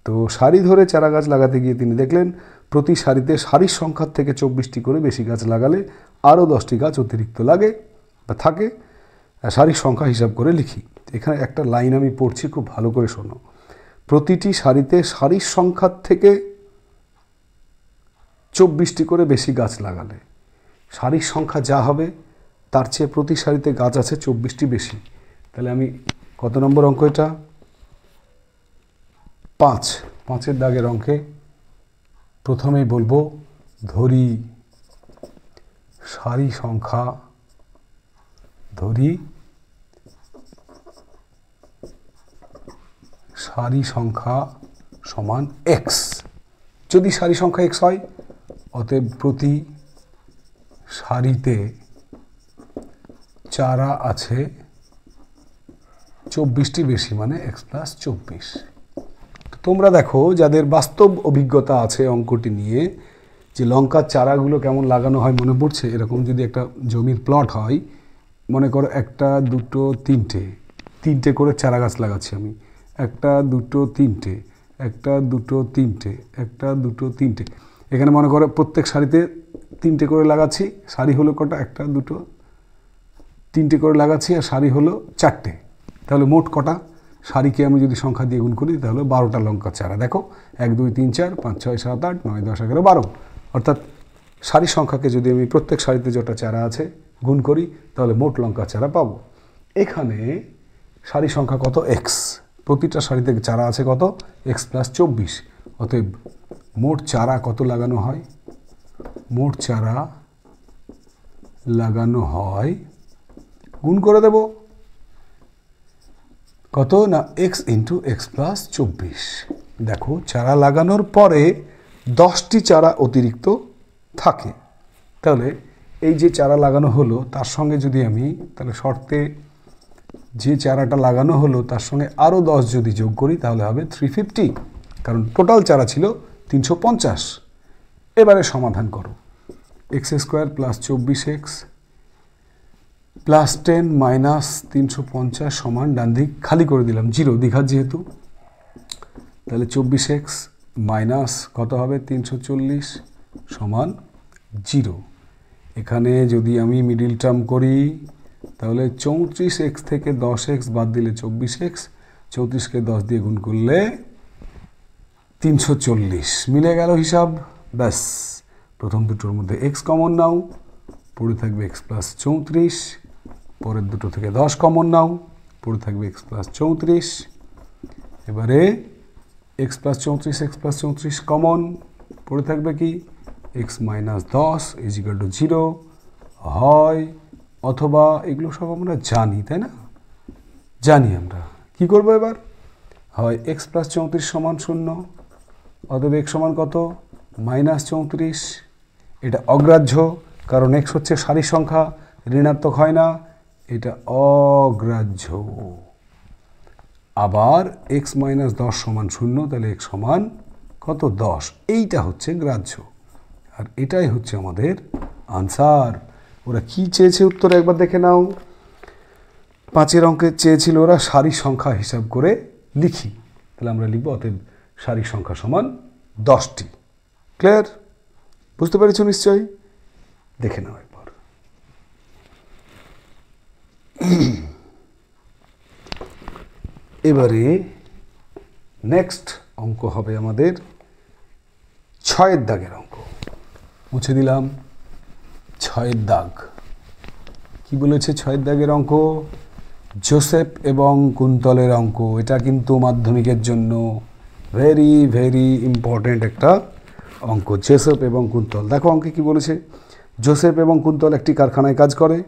তো সারি ধরে চারা গাছ লাগাতে গিয়ে তিনি দেখলেন প্রতি সারিতে সারির সংখ্যার থেকে 24টি করে বেশি গাছ লাগালে আরও 10টি গাছ অতিরিক্ত লাগে বা থাকে। সারির সংখ্যা হিসাব করে লিখি। এখানে একটা লাইন আমি পড়ছি, খুব ভালো করে শোনো। প্রতিটি সারিতে সারির সংখ্যার থেকে 24টি করে বেশি গাছ লাগালে সারির সংখ্যা যা হবে তার চেয়ে প্রতি সারিতে গাছ আছে 24টি বেশি। তাহলে আমি কত নম্বর অঙ্ক এটা? 5-এর দাগের অঙ্কে প্রথমেই বলবো ধরি সারি সংখ্যা, ধরি সারি সংখ্যা সমান x। যদি সারি সংখ্যা x হয় অতএব প্রতি সারিতে চারা আছে 24টি বেশি, মানে x + 24। তোমরা দেখো যাদের বাস্তব অভিজ্ঞতা আছে অঙ্কটি নিয়ে, যে লঙ্কার চারাগুলো কেমন লাগানো হয় মনে পড়ছে? এরকম যদি একটা জমির প্লট হয়, মনে করো 1, 2, 3টে করে চারা গাছ লাগাচ্ছি আমি। 1, 2, 3টে, 1, 2, 3টে, 1, 2, 3টে। এখানে মনে করো প্রত্যেক সারিতে 3টে করে লাগাচ্ছি। সারি হলো কটা? 1, 2, 3টে করে লাগাচ্ছি, আর সারি হলো 4টে। তাহলে মোট কটা? সারিকে আমি যদি সংখ্যা দিয়ে গুণ করি তাহলে 12টা লঙ্কার চারা। দেখো 1, 2, 3, 4, 5, 6, 7, 8, 9, 10, 11, 12। অর্থাৎ সারির সংখ্যাকে যদি আমি প্রত্যেক সারিতে যটা চারা আছে গুণ করি তাহলে মোট লঙ্কার চারা পাবো। এখানে সারি সংখ্যা কত? x। প্রতিটা সারিতে চারা আছে কত? x + 24। অতএব মোট চারা কত লাগানো হয়? মোট চারা লাগানো হয়, গুণ করে দেব কত না x × x + 24। দেখো চারা লাগানোর পরে 10টি চারা অতিরিক্ত থাকে। তাহলে এই যে চারা লাগানো হলো তার সঙ্গে যদি আমি তাহলে শর্তে যে চারাটা লাগানো হলো তার সঙ্গে আরও 10 যদি যোগ করি তাহলে হবে 350, কারণ টোটাল চারা ছিল 350। এবারে সমাধান করো। x² + 24x + 10 - 350 সমান, ডান দিক খালি করে দিলাম, 0 দ্বিঘাত যেহেতু। তাহলে 24x মাইনাস কত হবে? 340 সমান 0। এখানে যদি আমি মিডিল টার্ম করি তাহলে 34x থেকে 10x বাদ দিলে 24x, 34কে 10 দিয়ে গুণ করলে 340 মিলে গেল হিসাব। ব্যাস, প্রথম দুটোর মধ্যে x কমন নাও, পড়ে থাকবে x + 34। পরের দুটো থেকে 10 কমন নাও, পড়ে থাকবে x + 34। এবারে x + 34, x + 34 কমন, পড়ে থাকবে কি? x - 10 = 0 হয়। অথবা এগুলো সব আমরা জানি, তাই না? জানি আমরা। কি করব এবার? হয় x + 34 সমান 0, অতএব x সমান কত? -34। এটা অগ্রাহ্য, কারণ x হচ্ছে সারির সংখ্যা, ঋণাত্মক হয় না, এটা অগ্রাহ্য। আবার x - 10 সমান 0, তাহলে x সমান কত? 10। এইটা হচ্ছে গ্রাহ্য, আর এটাই হচ্ছে আমাদের আনসার। ওরা কি চেয়েছে উত্তরে একবার দেখে নাও। 5-এর অঙ্কে চেয়েছিল ওরা সারির সংখ্যা হিসাব করে লিখি। তাহলে আমরা লিখব অতএব সারির সংখ্যা সমান 10টি। ক্লিয়ার? বুঝতে পেরেছো নিশ্চয়ই? দেখে নাও একবার। এবারে নেক্সট অঙ্ক হবে আমাদের 6-এর দাগের অঙ্ক। মুছে দিলাম 6-এর দাগ। কি বলেছে 6-এর দাগের অঙ্ক? জোসেফ এবং কুন্তলের অঙ্ক। এটা কিন্তু মাধ্যমিকের জন্য ভেরি ভেরি ইম্পর্টেন্ট একটা অঙ্ক। জোসেফ এবং কুন্তল। দেখো অঙ্কে কি বলেছে? জোসেফ এবং কুন্তল একটি কারখানায় কাজ করে।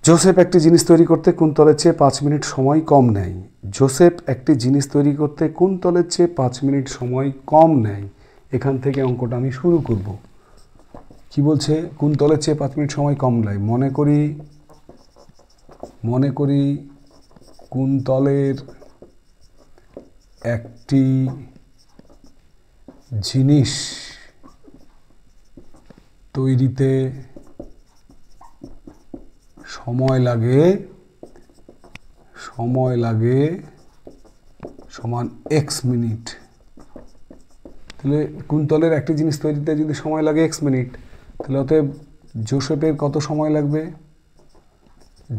জোসেফ একটি জিনিস তৈরি করতে কুন্তলের চেয়ে 5 মিনিট সময় কম নেয়। জোসেফ একটি জিনিস তৈরি করতে কুন্তলের চেয়ে 5 মিনিট সময় কম নেয়। এখান থেকে অঙ্কটা আমি শুরু করব। কি বলছে? কুন্তলের চেয়ে 5 মিনিট সময় কম নেয়। মনে করি কুন্তলের একটি জিনিস তৈরিতে সময় লাগে সমান x মিনিট। তাহলে কুন্তলের একটি জিনিস তৈরিতে যদি সময় লাগে x মিনিট, তাহলে অতএব জোসেফের কত সময় লাগবে?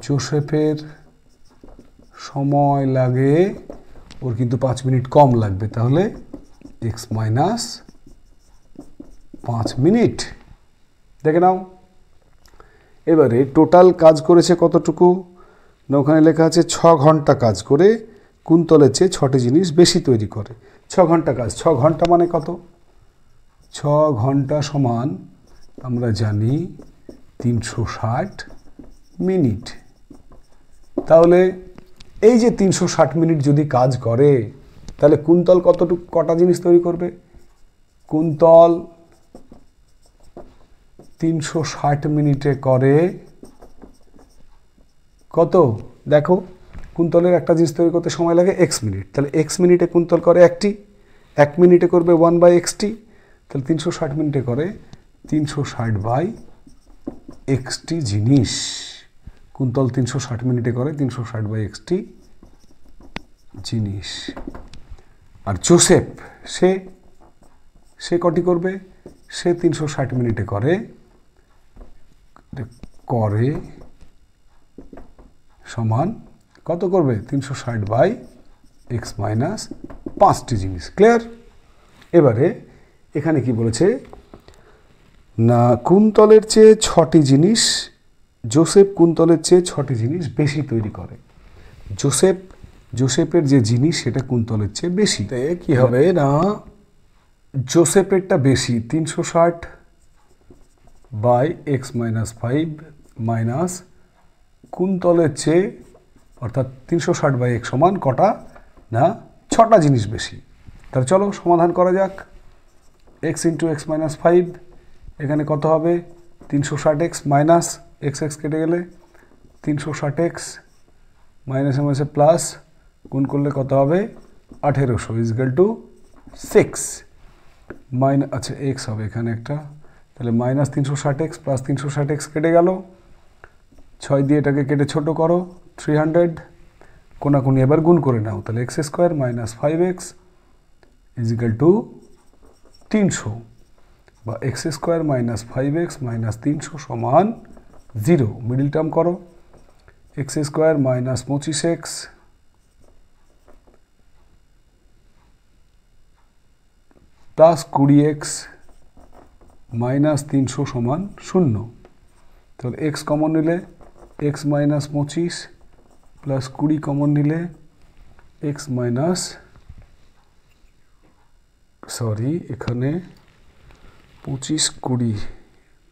জোসেফের সময় লাগে, ওর কিন্তু 5 মিনিট কম লাগবে, তাহলে x মাইনাস 5 মিনিট। দেখে নাও। এবারে টোটাল কাজ করেছে কতটুকু না, ওখানে লেখা আছে 6 ঘন্টা কাজ করে কুন্তলের চেয়ে 6টি জিনিস বেশি তৈরি করে। 6 ঘন্টা কাজ, 6 ঘন্টা মানে কত? 6 ঘন্টা সমান আমরা জানি 360 মিনিট। তাহলে এই যে 360 মিনিট যদি কাজ করে, তাহলে কুন্তল কটা জিনিস তৈরি করবে? কুন্তল 360 মিনিটে করে কত? দেখো, কুন্তলের একটা জিনিস তৈরি করতে সময় লাগে x মিনিট, তাহলে x মিনিটে কুন্তল করে 1 মিনিটে করবে 1/xt, তাহলে 360 মিনিটে করে 360/xt জিনিস। কুন্তল 360 মিনিটে করে 360/xt জিনিস। আর জোসেফ সে কটি করবে? সে 360 মিনিটে করে সমান কত করবে? 360/x মাইনাস 5টি জিনিস। ক্লিয়ার? এবারে এখানে কি বলেছে না, কুন্তলের চেয়ে 6টি জিনিস, জোসেফ কুন্তলের চেয়ে 6টি জিনিস বেশি তৈরি করে। জোসেফের যে জিনিস সেটা কুন্তলের চেয়ে বেশি। তাই কি হবে না, জোসেফেরটা বেশি, 360/x মাইনাস 5 মাইনাস কুন্তলের চেয়ে, অর্থাৎ 360/x সমান কটা না 6টা জিনিস বেশি। তাহলে চলো সমাধান করা যাক। x ইন্টু এক্স মাইনাস 5, এখানে কত হবে? 360x মাইনাস x কেটে গেলে 360x মাইনাসে মাইনাসে প্লাস, গুণ করলে কত হবে? 1800 ইজগাল টু 6 মাইনাস, আচ্ছা x হবে এখানে একটা, তাহলে মাইনাস 360x প্লাস 360x কেটে গেল, 6 দিয়ে এটাকে কেটে ছোট করো, 300, কোনাকুনি এবার গুণ করে নাও, তাহলে x² minus 5x is equal two 300, বা x² মাইনাস 5x মাইনাস 300 সমান 0। মিডিল টার্ম করো, x² minus 25x plus 20x minus 300 সমান 0। তাহলে x কমন নিলে x মাইনাস 25 প্লাস 20 কমন নিলে x মাইনাস, সরি এখানে 25 20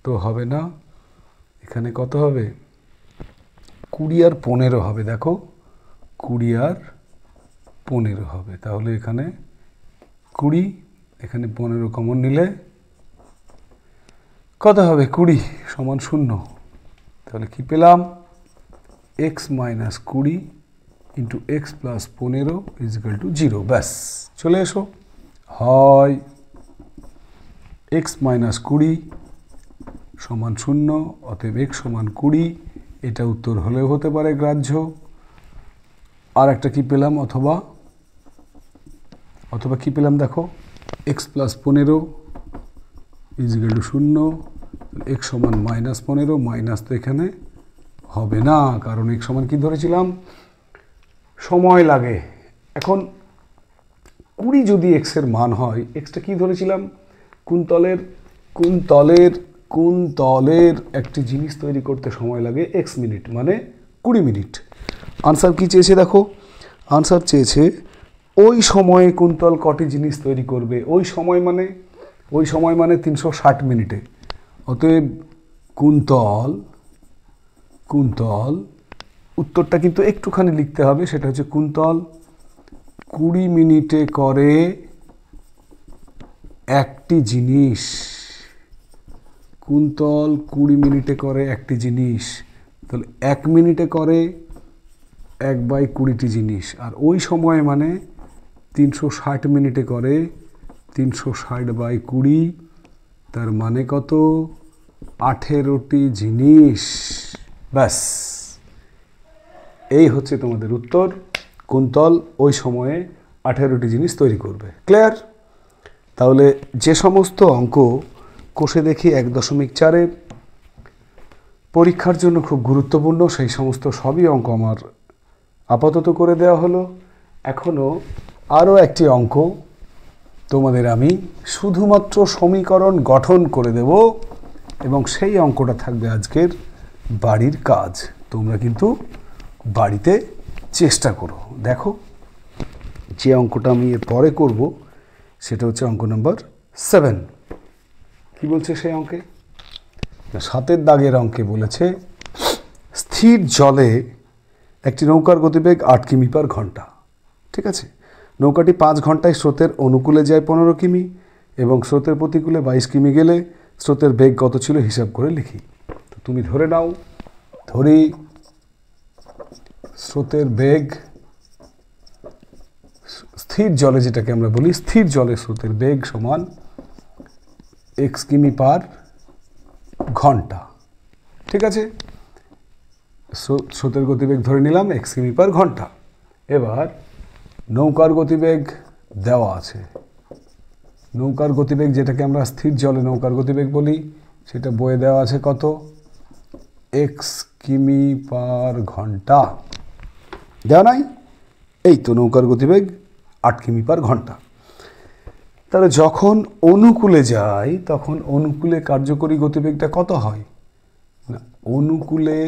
তো হবে না, এখানে কত হবে? 20 আর 15 হবে। দেখো 20 আর 15 হবে, তাহলে এখানে 20, এখানে 15 কমন নিলে কত হবে? 20 সমান 0। তাহলে কি পেলাম? x minus 20 into x plus 15 is equal to 0। ব্যাস, চলে এসো। হয় x মাইনাস 20 সমান 0, অতএব x সমান 20, এটা উত্তর হলেও হতে পারে গ্রাহ্য। আর একটা কি পেলাম? অথবা কি পেলাম দেখো, x plus 15 is equal to 0, x সমান মাইনাস 15, মাইনাস তো এখানে হবে না, কারণ x সমান কি ধরেছিলাম? সময় লাগে। এখন 20 যদি x এর মান হয়, xটা কি ধরেছিলাম? কুন্তলের একটি জিনিস তৈরি করতে সময় লাগে x মিনিট, মানে 20 মিনিট। আনসার কি চেয়েছে দেখো, আনসার চেয়েছে ওই সময়ে কুন্তল কটি জিনিস তৈরি করবে। ওই সময় মানে 360 মিনিটে। অতএব কুন্তল, উত্তরটা কিন্তু একটুখানি লিখতে হবে, সেটা হচ্ছে কুন্তল 20 মিনিটে করে একটি জিনিস। কুন্তল 20 মিনিটে করে একটি জিনিস, তাহলে 1 মিনিটে করে 1/20টি জিনিস, আর ওই সময় মানে 360 মিনিটে করে 360/20, তার মানে কত? 18টি জিনিস। ব্যাস, এই হচ্ছে তোমাদের উত্তর। কুন্তল ওই সময়ে 18টি জিনিস তৈরি করবে। ক্লিয়ার? তাহলে যে সমস্ত অঙ্ক কোষে দেখি 1.4-এর পরীক্ষার জন্য খুব গুরুত্বপূর্ণ, সেই সমস্ত সবই অঙ্ক আমার আপাতত করে দেওয়া হলো। এখনও আরও একটি অঙ্ক তোমাদের আমি শুধুমাত্র সমীকরণ গঠন করে দেব, এবং সেই অঙ্কটা থাকবে আজকের বাড়ির কাজ। তোমরা কিন্তু বাড়িতে চেষ্টা করো। দেখো, যে অঙ্কটা আমি এর পরে করব সেটা হচ্ছে অঙ্ক নম্বর 7। কি বলছে সেই অঙ্কে? 7-এর দাগের অঙ্কে বলেছে স্থির জলে একটি নৌকার গতিবেগ 8 কিমি/ঘন্টা। ঠিক আছে, নৌকাটি 5 ঘন্টায় স্রোতের অনুকূলে যায় 15 কিমি এবং স্রোতের প্রতিকূলে 22 কিমি গেলে স্রোতের বেগ কত ছিল হিসাব করে লিখি। তো তুমি ধরে নাও, ধরি স্রোতের বেগ, স্থির জলে যেটাকে আমরা বলি, স্থির জলে স্রোতের বেগ সমান x কিমি/ঘন্টা। ঠিক আছে, স্রোতের গতিবেগ ধরে নিলাম x কিমি/ঘন্টা। এবার নৌকার গতিবেগ দেওয়া আছে। নৌকার গতিবেগ যেটাকে আমরা স্থির জলে নৌকার গতিবেগ বলি, সেটা বয়ে দেওয়া আছে কত? x কিমি/ঘন্টা। দেওয়া নাই? এই তো নৌকার গতিবেগ 8 কিমি/ঘন্টা। তাহলে যখন অনুকূলে যাই তখন অনুকূলে কার্যকরী গতিবেগটা কত হয়? না, অনুকূলে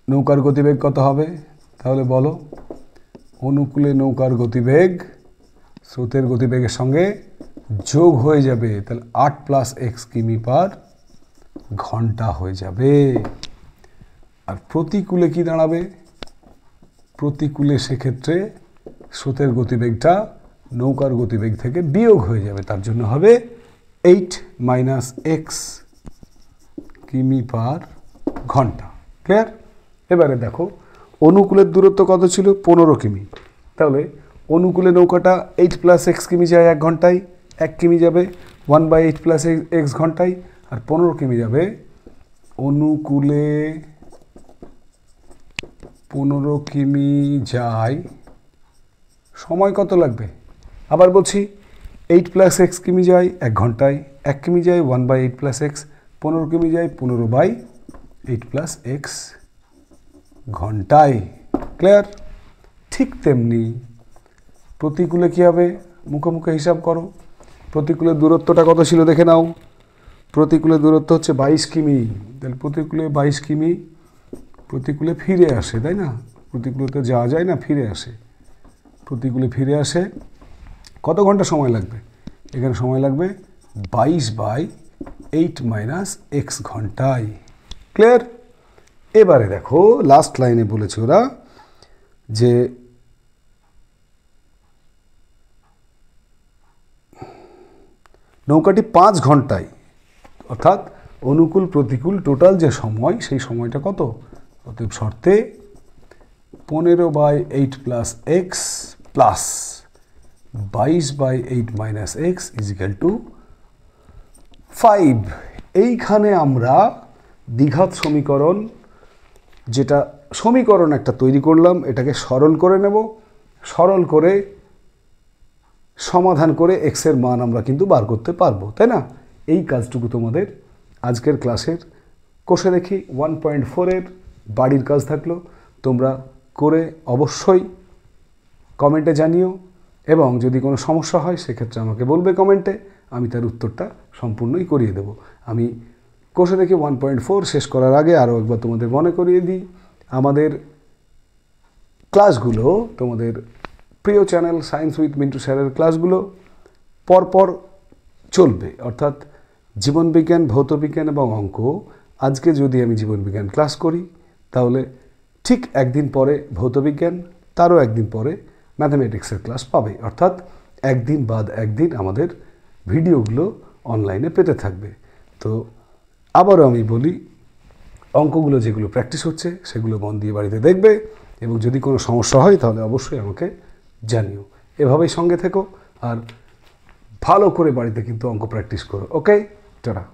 নৌকার গতিবেগ কত হবে? তাহলে বলো, অনুকূলে নৌকার গতিবেগ স্রোতের গতিবেগের সঙ্গে যোগ হয়ে যাবে, তাহলে 8 + x কিমি/ঘন্টা হয়ে যাবে। আর প্রতিকূলে কি দাঁড়াবে? প্রতিকূলে সেক্ষেত্রে স্রোতের গতিবেগটা নৌকার গতিবেগ থেকে বিয়োগ হয়ে যাবে, তার জন্য হবে 8 - x কিমি/ঘন্টা। ক্লিয়ার? এবারে দেখো, অনুকূলের দূরত্ব কত ছিল? 15 কিমি। তাহলে অনুকূলে নৌকাটা 8 + x কিমি যায় 1 ঘন্টায়, 1 কিমি যাবে 1/8 + x ঘন্টায়, আর 15 কিমি যাবে অনুকূলে 15 কিমি যায়, সময় কত লাগবে? আবার বলছি, 8 + x কিমি যায় 1 ঘন্টায়, 1 কিমি যায় 1/8 + x, 15 কিমি যায় 15/8 + x ঘন্টায়। ক্লিয়ার? ঠিক তেমনি প্রতিকূলে কী হবে? মুখে মুখে হিসাব করো। প্রতিকূলের দূরত্বটা কত ছিল দেখে নাও। প্রতিকূলের দূরত্ব হচ্ছে 22 কিমি। তাহলে প্রতিকূলে 22 কিমি, প্রতিকূলে ফিরে আসে, তাই না? প্রতিকূলতে যাওয়া যায় না, ফিরে আসে। প্রতিকূলে ফিরে আসে, কত ঘন্টা সময় লাগবে? এখানে সময় লাগবে 22/8 - x ঘন্টায়। ক্লিয়ার? এবারে দেখো, লাস্ট লাইনে বলেছে ওরা যে নৌকাটি 5 ঘন্টায়, অর্থাৎ অনুকূল প্রতিকূল টোটাল যে সময়, সেই সময়টা কত? অতএব শর্তে 15/8 + x প্লাস 22/8 - x = 5। এইখানে আমরা দ্বিঘাত সমীকরণ, যেটা সমীকরণ একটা তৈরি করলাম, এটাকে সরল করে নেব। সরল করে সমাধান করে এক্সের মান আমরা কিন্তু বার করতে পারবো, তাই না? এই কাজটুকু তোমাদের আজকের ক্লাসের কোষে দেখি 1.4-এর বাড়ির কাজ থাকলো। তোমরা করে অবশ্যই কমেন্টে জানিও, এবং যদি কোনো সমস্যা হয় সেক্ষেত্রে আমাকে বলবে কমেন্টে, আমি তার উত্তরটা সম্পূর্ণই করিয়ে দেব। আমি কোষে দেখি 1.4 শেষ করার আগে আরও একবার তোমাদের মনে করিয়ে দিই, আমাদের ক্লাসগুলো, তোমাদের প্রিয় চ্যানেল সায়েন্স উইথ মিন্টু স্যারের ক্লাসগুলো পরপর চলবে, অর্থাৎ জীবনবিজ্ঞান, ভৌতবিজ্ঞান এবং অঙ্ক আজকে যদি আমি জীবনবিজ্ঞান ক্লাস করি তাহলে ঠিক একদিন পরে ভৌতবিজ্ঞান, তারও একদিন পরে ম্যাথামেটিক্সের ক্লাস পাবে। অর্থাৎ একদিন বাদ একদিন আমাদের ভিডিওগুলো অনলাইনে পেতে থাকবে। তো আবারও আমি বলি, অঙ্কগুলো যেগুলো প্র্যাকটিস হচ্ছে সেগুলো মন দিয়ে বাড়িতে দেখবে, এবং যদি কোনো সমস্যা হয় তাহলে অবশ্যই আমাকে জানিও। এভাবেই সঙ্গে থেকো আর ভালো করে বাড়িতে কিন্তু অঙ্ক প্র্যাকটিস করো। ওকে, টাটা।